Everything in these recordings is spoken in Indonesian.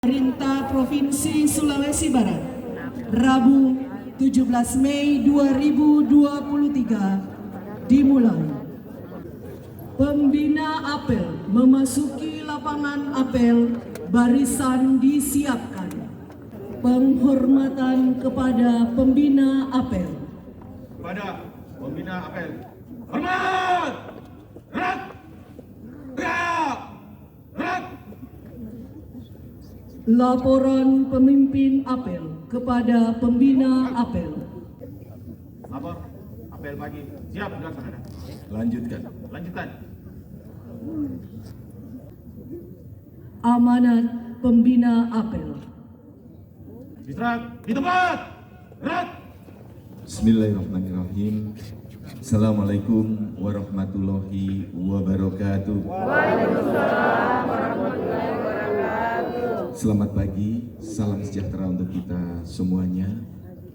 Pemerintah Provinsi Sulawesi Barat, Rabu 17 Mei 2023 dimulai. Pembina apel memasuki lapangan apel, barisan disiapkan. Penghormatan kepada pembina apel. Kepada pembina apel, hormat! Gerak! Gerak! Gerak! Laporan pemimpin apel kepada pembina apel. Lapor, apel pagi, siap dilaksanakan. Lanjutkan. Lanjutkan. Amanat pembina apel. Istirahat di tempat. Gerak! Bismillahirrahmanirrahim. Assalamualaikum warahmatullahi wabarakatuh. Waalaikumsalam warahmatullahi wabarakatuh. Selamat pagi, salam sejahtera untuk kita semuanya.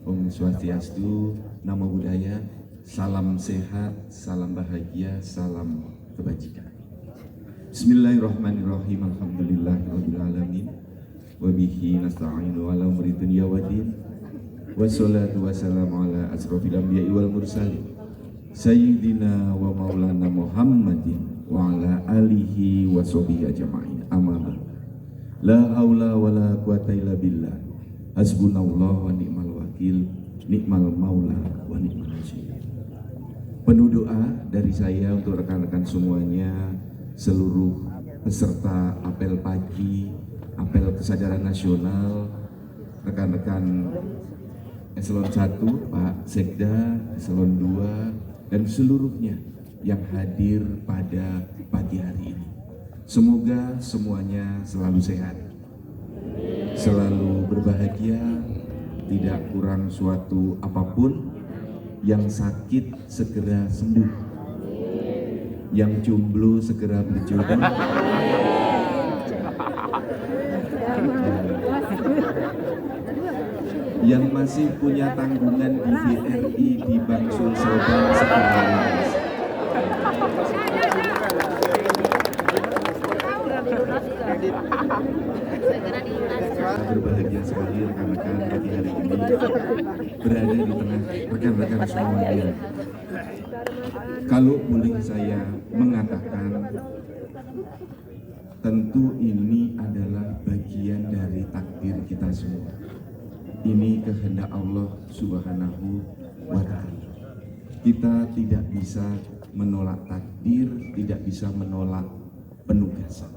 Om Swastiastu, Namo Buddhaya, salam sehat, salam bahagia, salam kebajikan. Bismillahirrahmanirrahim. Alhamdulillahirabbil alamin. Wa bihi nasta'inu ala umuri dunya waddin. Wassalatu wassalamu ala asrofil anbiya'i wal mursalin Sayyidina wa maulana Muhammadin wa ala alihi wa sahbihi ajma'in. Amma ba'd. La haula wa la quwata illa billah. Hasbunallah wa ni'mal wakil, ni'mal maula wa ni'mal nasir. Penuh doa dari saya untuk rekan-rekan semuanya, seluruh peserta apel pagi, apel kesadaran nasional, rekan-rekan Eselon 1, Pak Sekda, Eselon 2, dan seluruhnya yang hadir pada pagi hari ini. Semoga semuanya selalu sehat, selalu berbahagia, tidak kurang suatu apapun, yang sakit segera sembuh, yang jomblo segera berjodoh, yang masih punya tanggungan di BRI di Bank Sulsel Bank segera lunas. Berbahagia sekali rekan-rekan pagi hari ini berada di tengah rekan-rekan semuanya. Kalau boleh saya mengatakan, tentu ini adalah bagian dari takdir kita semua. Ini kehendak Allah Subhanahu wa Ta'ala. Kita tidak bisa menolak takdir, tidak bisa menolak penugasan.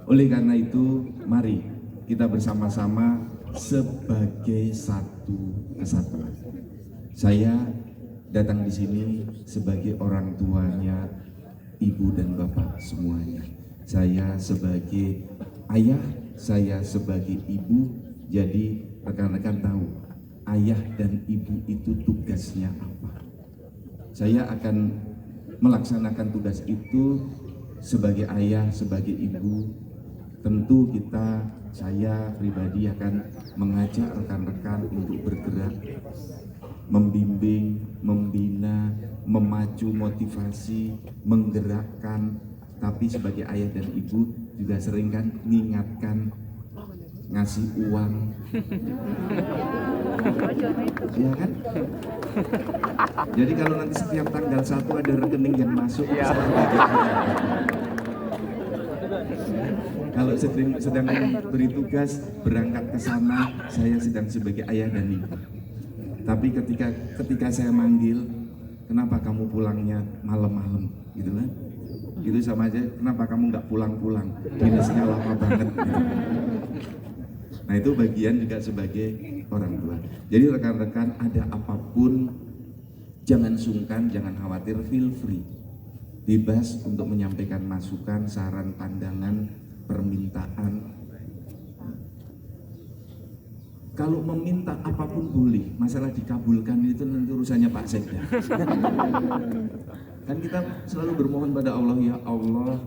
Oleh karena itu, mari kita bersama-sama sebagai satu kesatuan. Saya datang di sini sebagai orang tuanya ibu dan bapak semuanya. Saya sebagai ayah, saya sebagai ibu. Jadi rekan-rekan tahu ayah dan ibu itu tugasnya apa. Saya akan melaksanakan tugas itu sebagai ayah, sebagai ibu. Tentu saya pribadi akan mengajak rekan-rekan untuk bergerak, membimbing, membina, memacu motivasi, menggerakkan. Tapi sebagai ayah dan ibu juga sering kan mengingatkan, ngasih uang, ya kan? Jadi kalau nanti setiap tanggal 1 ada rekening yang masuk, saya bagi. Kalau sedang beri tugas berangkat ke sana, saya sedang sebagai ayah dan ibu. Tapi ketika saya manggil, kenapa kamu pulangnya malam-malam, gitu kan? Itu sama aja, kenapa kamu nggak pulang-pulang? Dinasnya lama banget. Gitu. Nah itu bagian juga sebagai orang tua. Jadi rekan-rekan ada apapun, jangan sungkan, jangan khawatir, feel free. Bebas untuk menyampaikan masukan, saran, pandangan, permintaan. Kalau meminta apapun boleh, masalah dikabulkan itu nanti urusannya Pak Sekda. Kan kita selalu bermohon pada Allah, ya Allah,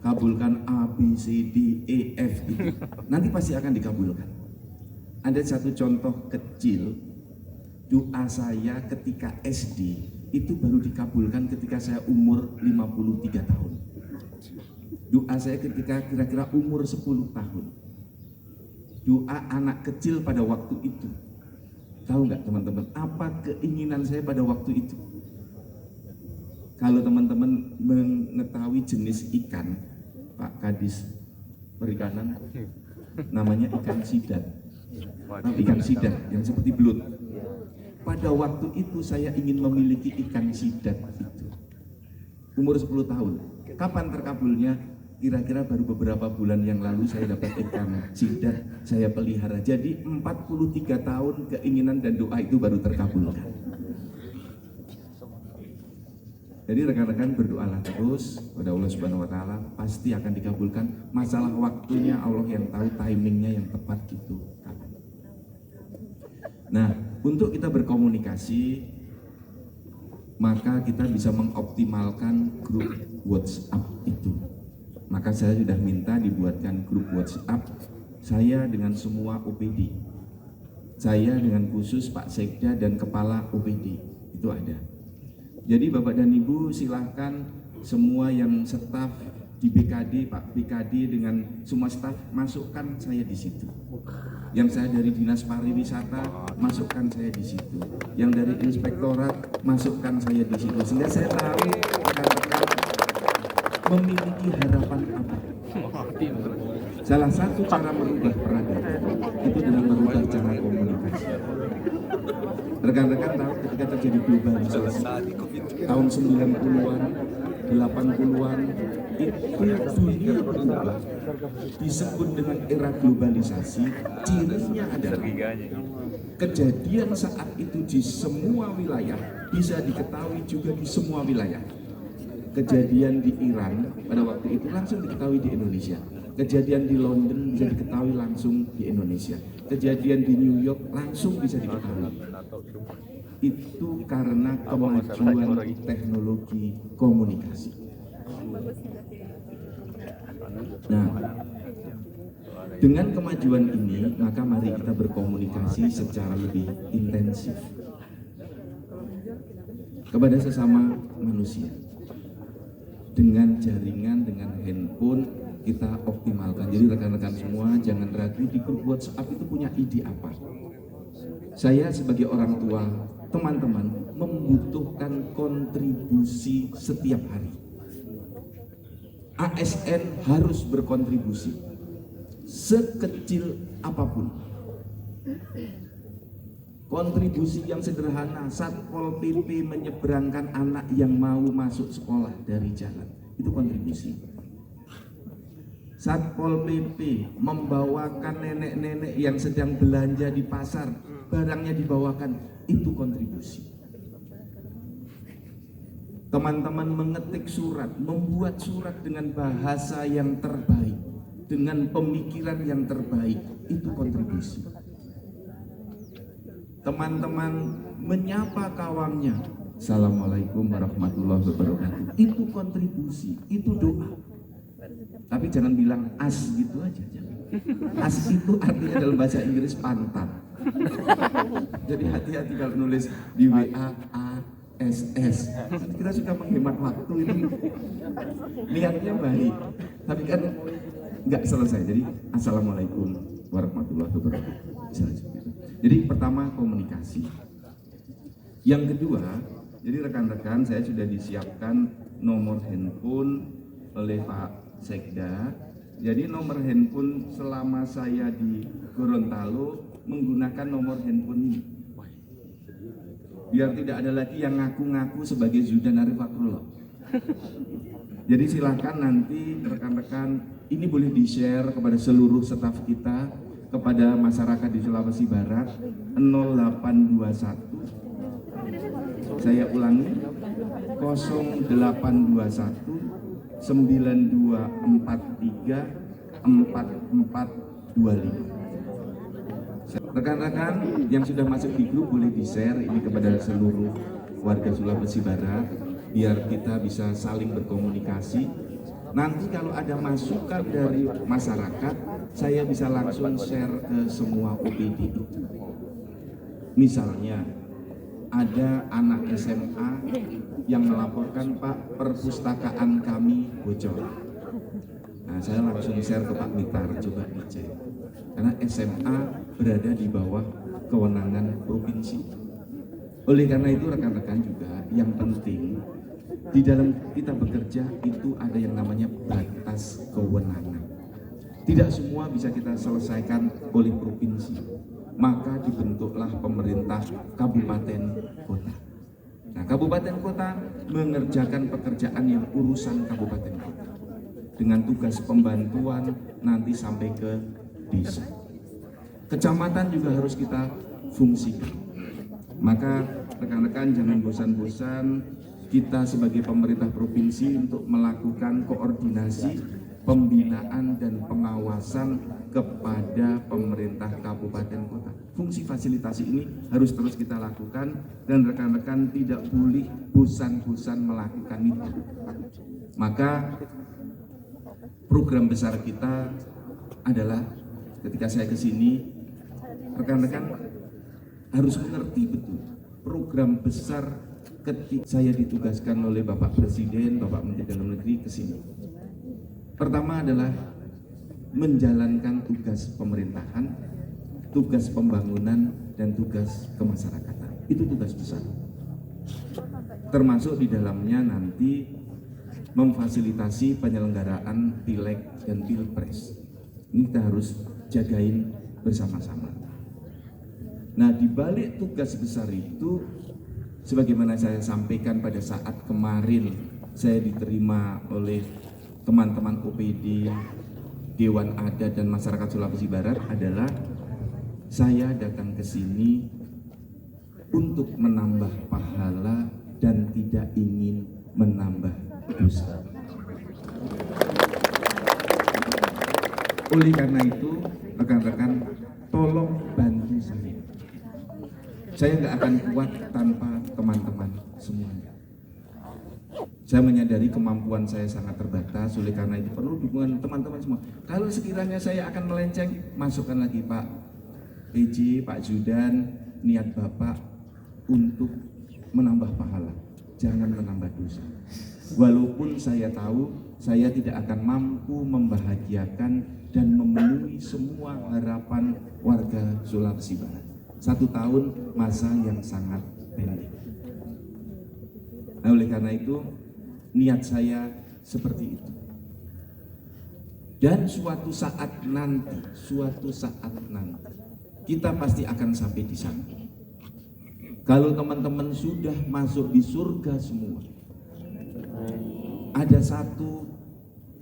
kabulkan A, B, C, D, E, F gitu. Nanti pasti akan dikabulkan. Ada satu contoh kecil, doa saya ketika SD itu baru dikabulkan ketika saya umur 53 tahun. Doa saya ketika kira-kira umur 10 tahun. doa anak kecil pada waktu itu. Tahu nggak teman-teman, apa keinginan saya pada waktu itu? Kalau teman-teman mengetahui jenis ikan, Pak Kadis Perikanan, namanya ikan sidat. Ikan sidat yang seperti belut. Pada waktu itu saya ingin memiliki ikan sidat itu. Umur 10 tahun. Kapan terkabulnya? Kira-kira baru beberapa bulan yang lalu saya dapat ikan sidat, saya pelihara. Jadi 43 tahun keinginan dan doa itu baru terkabulkan. Jadi rekan-rekan berdoalah terus pada Allah Subhanahu wa taala, pasti akan dikabulkan. Masalah waktunya Allah yang tahu, timingnya yang tepat gitu. Nah, untuk kita berkomunikasi, maka kita bisa mengoptimalkan grup WhatsApp itu. Maka saya sudah minta dibuatkan grup WhatsApp saya dengan semua OPD. Saya dengan khusus Pak Sekda dan Kepala OPD, itu ada. Jadi Bapak dan Ibu silahkan semua yang staf di BKD, Pak BKD dengan semua staf masukkan saya di situ. Yang saya dari Dinas Pariwisata masukkan saya di situ. Yang dari Inspektorat masukkan saya di situ. Sehingga saya tahu rekan-rekan memiliki harapan apa. Salah satu cara merubah peradaban itu dengan merubah cara komunikasi. Rekan-rekan tahu ketika terjadi globalisasi tahun 90-an, 80-an itu dunia berubah. Disebut dengan era globalisasi, cirinya adalah kejadian saat itu di semua wilayah, bisa diketahui juga di semua wilayah. Kejadian di Iran pada waktu itu langsung diketahui di Indonesia. Kejadian di London bisa diketahui langsung di Indonesia. Kejadian di New York langsung bisa diketahui. Itu karena kemajuan teknologi komunikasi. Nah, dengan kemajuan ini, maka mari kita berkomunikasi secara lebih intensif kepada sesama manusia. Dengan jaringan, dengan handphone kita optimalkan. Jadi rekan-rekan semua jangan ragu, di grup WhatsApp itu punya ide apa. Saya sebagai orang tua, teman-teman membutuhkan kontribusi setiap hari. ASN harus berkontribusi sekecil apapun. Kontribusi yang sederhana, Satpol PP menyeberangkan anak yang mau masuk sekolah dari jalan, itu kontribusi. Satpol PP membawakan nenek-nenek yang sedang belanja di pasar, barangnya dibawakan, itu kontribusi. Teman-teman mengetik surat, membuat surat dengan bahasa yang terbaik, dengan pemikiran yang terbaik, itu kontribusi. Teman-teman menyapa kawannya, Assalamualaikum warahmatullahi wabarakatuh, itu kontribusi, itu doa. Tapi jangan bilang as gitu aja, jangan. As itu artinya dalam bahasa Inggris pantat. Jadi hati-hati kalau nulis di WA ASS. Kita suka menghemat waktu ini. Niatnya baik, tapi kan nggak selesai. Jadi Assalamualaikum warahmatullahi wabarakatuh. Jadi pertama komunikasi. Yang kedua, jadi rekan-rekan saya sudah disiapkan nomor handphone oleh Pak Sekda. Jadi nomor handphone selama saya di Gorontalo menggunakan nomor handphone ini. Biar tidak ada lagi yang ngaku-ngaku sebagai Zudan Arif Fakrullah. Jadi silahkan nanti rekan-rekan ini boleh di-share kepada seluruh staf kita, kepada masyarakat di Sulawesi Barat. 0821, saya ulangi, 0821 9243 4425. Rekan-rekan yang sudah masuk di grup boleh di-share ini kepada seluruh warga Sulawesi Barat biar kita bisa saling berkomunikasi. Nanti kalau ada masukan dari masyarakat, saya bisa langsung share ke semua OPD itu. Misalnya ada anak SMA yang melaporkan, Pak, perpustakaan kami bocor. Nah, saya langsung share ke Pak Mitar, coba dicek. karena SMA berada di bawah kewenangan provinsi. Oleh karena itu rekan-rekan juga yang penting di dalam kita bekerja itu ada yang namanya batas kewenangan. Tidak semua bisa kita selesaikan oleh provinsi, maka dibentuklah pemerintah kabupaten kota. Nah, kabupaten kota mengerjakan pekerjaan yang urusan kabupaten kota dengan tugas pembantuan nanti sampai ke desa. Kecamatan juga harus kita fungsikan. Maka rekan-rekan jangan bosan-bosan kita sebagai pemerintah provinsi untuk melakukan koordinasi, pembinaan dan pengawasan kepada pemerintah kabupaten kota. Fungsi fasilitasi ini harus terus kita lakukan dan rekan-rekan tidak boleh bosan-bosan melakukan itu. Maka program besar kita adalah ketika saya ke sini, rekan-rekan harus mengerti betul program besar ketika saya ditugaskan oleh Bapak Presiden, Bapak Menteri Dalam Negeri ke sini. Pertama adalah menjalankan tugas pemerintahan, tugas pembangunan, dan tugas kemasyarakatan. Itu tugas besar. Termasuk di dalamnya nanti memfasilitasi penyelenggaraan pileg dan pilpres. Ini kita harus jagain bersama-sama. Nah, di balik tugas besar itu, sebagaimana saya sampaikan pada saat kemarin saya diterima oleh teman-teman OPD, Dewan Adat dan Masyarakat Sulawesi Barat adalah saya datang ke sini untuk menambah pahala dan tidak ingin menambah dosa. Oleh karena itu, rekan-rekan, tolong bantu saya. Saya nggak akan kuat tanpa teman-teman semuanya. Saya menyadari kemampuan saya sangat terbatas, oleh karena itu perlu dukungan teman-teman semua. Kalau sekiranya saya akan melenceng, masukkan lagi Pak PJ, Pak Zudan, niat Bapak untuk menambah pahala, jangan menambah dosa. Walaupun saya tahu saya tidak akan mampu membahagiakan dan memenuhi semua harapan warga Sulawesi Barat. 1 tahun masa yang sangat pendek. Nah, oleh karena itu niat saya seperti itu. Dan suatu saat nanti kita pasti akan sampai di sana. Kalau teman-teman sudah masuk di surga semua, ada satu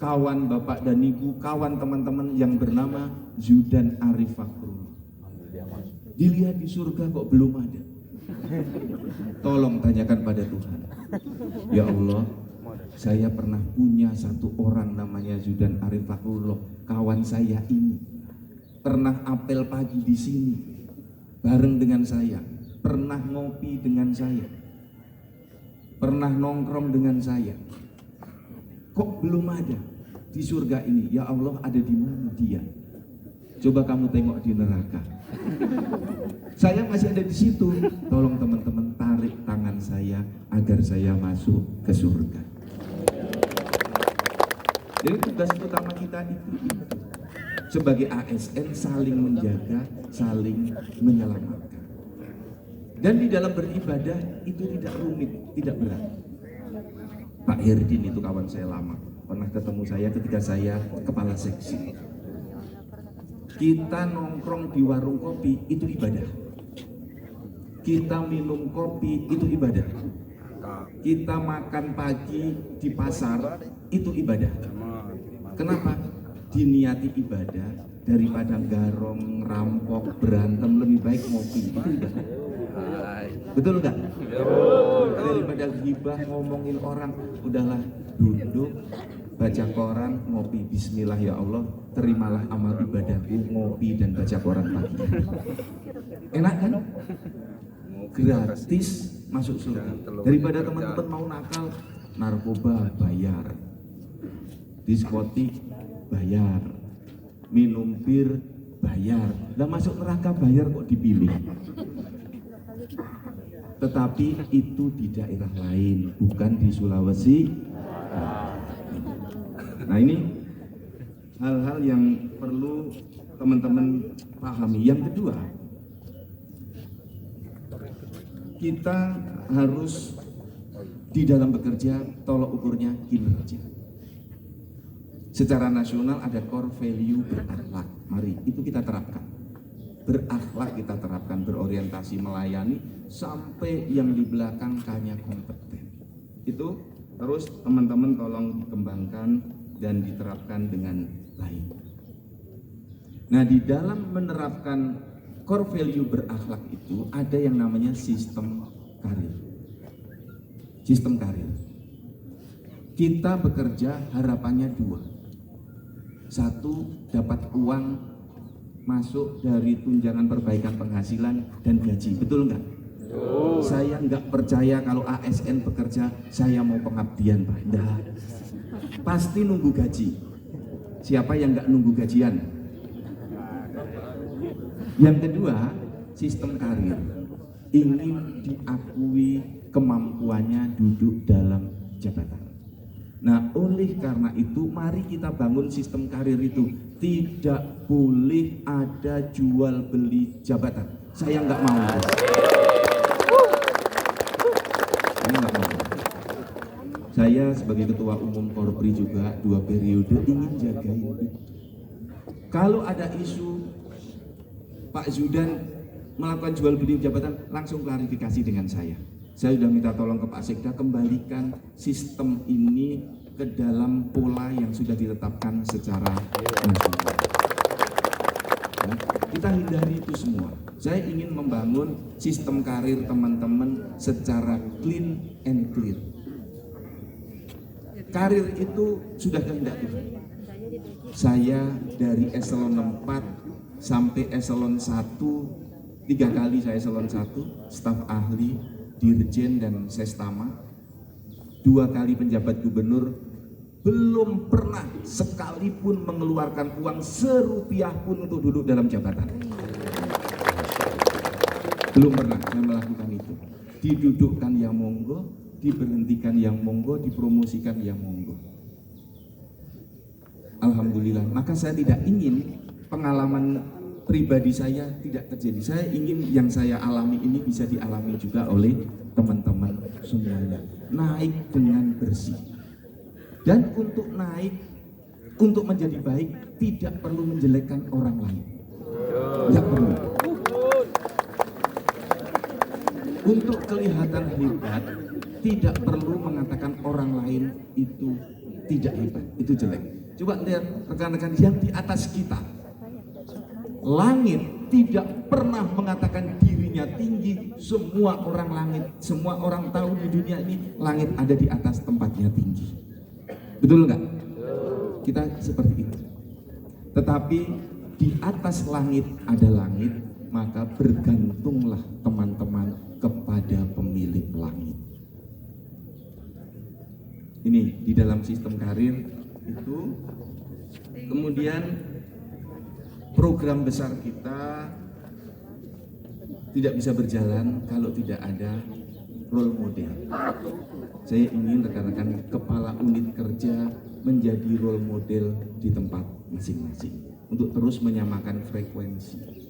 kawan Bapak dan Ibu, kawan teman-teman yang bernama Zudan Arif Fakrul. Dilihat di surga kok belum ada. Tolong tanyakan pada Tuhan. Ya Allah, saya pernah punya satu orang namanya Zudan Arif Fakrul, kawan saya ini pernah apel pagi di sini bareng dengan saya, pernah ngopi dengan saya, pernah nongkrong dengan saya. Kok belum ada di surga ini? Ya Allah, ada di mana dia? Coba kamu tengok di neraka. Saya masih ada di situ. Tolong teman-teman tarik tangan saya agar saya masuk ke surga. Jadi tugas utama kita itu. Sebagai ASN saling menjaga, saling menyelamatkan. Dan di dalam beribadah itu tidak rumit, tidak berat. Pak Herdin itu kawan saya lama, pernah ketemu saya ketika saya kepala seksi. Kita nongkrong di warung kopi itu ibadah. Kita minum kopi itu ibadah. Kita makan pagi di pasar itu ibadah. Kenapa? Diniati ibadah daripada garong, rampok, berantem, lebih baik ngopi. Itu ibadah. Betul enggak? Daripada gibah ngomongin orang, udahlah duduk baca koran, ngopi, bismillah ya Allah, terimalah amal ibadahku, ngopi dan baca koran pagi. Enak kan? Gratis masuk surga. Daripada teman-teman mau nakal, narkoba bayar, diskotik bayar, minum bir bayar, dan masuk neraka bayar kok dipilih. Tetapi itu di daerah lain, bukan di Sulawesi. Nah, ini hal-hal yang perlu teman-teman pahami. Yang kedua, kita harus di dalam bekerja tolok ukurnya kinerja. Secara nasional ada core value berakhlak. Mari itu kita terapkan. Berakhlak kita terapkan, berorientasi melayani sampai yang di belakang hanya kompeten. Itu terus teman-teman tolong dikembangkan dan diterapkan dengan baik. Nah, di dalam menerapkan core value berakhlak itu ada yang namanya sistem karir. Sistem karir. Kita bekerja harapannya dua. Satu, dapat uang masuk dari tunjangan perbaikan penghasilan dan gaji. Betul nggak? Saya nggak percaya kalau ASN bekerja, saya mau pengabdian, Pak. Nggak. Pasti nunggu gaji. Siapa yang nggak nunggu gajian? Yang kedua, sistem karir. Ingin diakui kemampuannya duduk dalam jabatan. Nah, oleh karena itu mari kita bangun sistem karir itu. Tidak boleh ada jual beli jabatan. Saya nggak mau. Saya nggak mau. Saya sebagai ketua umum Korpri juga 2 periode ingin jagain itu. Kalau ada isu Pak Zudan melakukan jual beli jabatan, langsung klarifikasi dengan saya. Saya sudah minta tolong ke Pak Sekda kembalikan sistem ini ke dalam pola yang sudah ditetapkan secara nasional. Ya, kita hindari itu semua. Saya ingin membangun sistem karir teman-teman secara clean and clear. Karir itu sudah kehendak Tuhan. Saya dari eselon 4 sampai eselon 1, 3 kali saya eselon 1, staf ahli, dirjen dan sestama, 2 kali penjabat gubernur, belum pernah sekalipun mengeluarkan uang serupiah pun untuk duduk dalam jabatan. Belum pernah saya melakukan itu. Didudukkan yang monggo, diberhentikan yang monggo, dipromosikan yang monggo. Alhamdulillah. Maka saya tidak ingin pengalaman pribadi saya tidak terjadi. Saya ingin yang saya alami ini bisa dialami juga oleh teman-teman semuanya. Naik dengan bersih. Dan untuk naik, untuk menjadi baik, tidak perlu menjelekkan orang lain. Tidak perlu. Untuk kelihatan hebat, tidak perlu mengatakan orang lain itu tidak hebat, itu jelek. Coba lihat rekan-rekan yang di atas kita. Langit tidak pernah mengatakan dirinya tinggi. Semua orang langit, semua orang tahu di dunia ini langit ada di atas tempatnya tinggi. Betul nggak? Kita seperti itu. Tetapi di atas langit ada langit, maka bergantunglah teman-teman kepada pemilik langit. Ini di dalam sistem karir itu. Kemudian program besar kita tidak bisa berjalan kalau tidak ada role model. Saya ingin rekan-rekan kepala unit kerja menjadi role model di tempat masing-masing untuk terus menyamakan frekuensi.